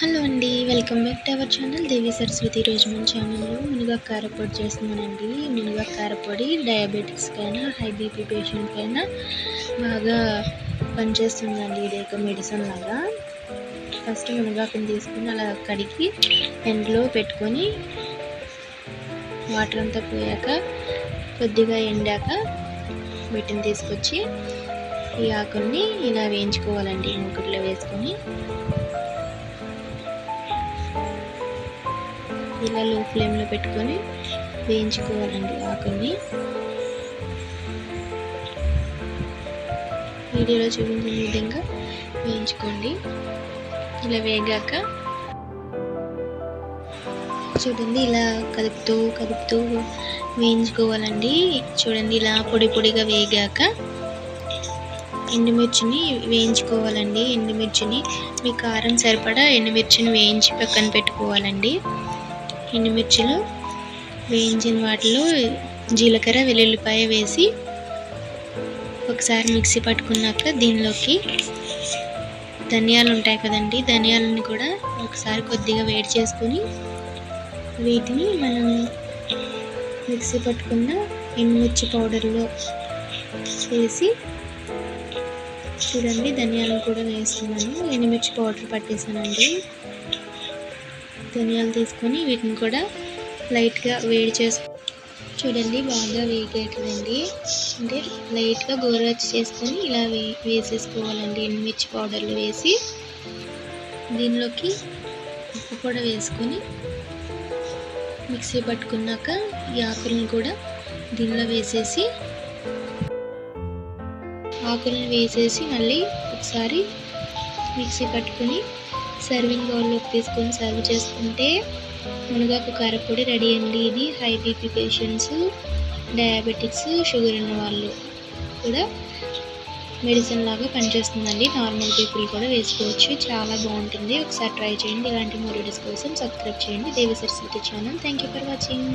Hello అండి, welcome back to our channel Devi Saraswati. రోజు మన ఛానల్లో మునగాకు కారపొడి చేస్తున్నానండి. మునగాకు కారపొడి డయాబెటిక్స్కైనా హై బీపీ పేషెంట్కైనా బాగా పనిచేస్తుందండి. ఇది ఒక మెడిసిన్ లాగా. ఫస్ట్ మునగాకుని తీసుకుని అలా కడిగి ఎండలో పెట్టుకొని వాటర్ అంతా పోయాక కొద్దిగా ఎండాక వీటిని తీసుకొచ్చి ఈ ఆకుల్ని ఇలా వేయించుకోవాలండి. మూకుడులో వేసుకొని ఇలా లో ఫ్లేమ్లో పెట్టుకొని వేయించుకోవాలండి ఆకుల్ని. వీడియోలో చూపించిన విధంగా వేయించుకోండి. ఇలా వేగాక చూడండి, ఇలా కలుపుతూ వేయించుకోవాలండి. చూడండి, ఇలా పొడి పొడిగా వేగాక ఎండుమిర్చిని వేయించుకోవాలండి. ఎండుమిర్చిని మీ కారం సరిపడా ఎండుమిర్చిని వేయించి పక్కన పెట్టుకోవాలండి. ఎండుమిర్చిలు వేయించిన వాటిలో జీలకర్ర వెల్లుల్లిపాయ వేసి ఒకసారి మిక్సీ పట్టుకున్నాక దీనిలోకి ధనియాలు ఉంటాయి కదండి, ధనియాలను కూడా ఒకసారి కొద్దిగా వేడి చేసుకొని వీటిని మనం మిక్సీ పట్టుకున్న ఎండుమిర్చి పౌడర్లో వేసి చూడండి, ధనియాలను కూడా వేస్తున్నాను. ఎండుమిర్చి పౌడర్ పట్టేసానండి. ధనియాలు తీసుకొని వీటిని కూడా లైట్గా వేడి చూడండి, బాగా వేగాయి కదండి. అంటే లైట్గా గోరువెచ్చ చేసుకొని ఇలా వేసేసుకోవాలండి. ఎండుమిర్చి పౌడర్లు వేసి దీనిలోకి ఉప్పు కూడా వేసుకొని మిక్సీ పట్టుకున్నాక ఈ ఆకులను కూడా దీనిలో వేసేసి మళ్ళీ ఒకసారి మిక్సీ పట్టుకొని సర్వింగ్ బౌల్లోకి తీసుకొని సర్వ్ చేసుకుంటే మునగాకు కారపొడి రెడీ అండి. ఇది high BP patients, diabetics, sugar ఉన్న వాళ్ళు కూడా మెడిసిన్ లాగా పనిచేస్తుందండి. నార్మల్ పీపుల్ కూడా వేసుకోవచ్చు. చాలా బాగుంటుంది. ఒకసారి ట్రై చేయండి. ఇలాంటి మోర్ వీడియోస్ కోసం సబ్స్క్రైబ్ చేయండి Devi Saraswati channel. Thank you for watching.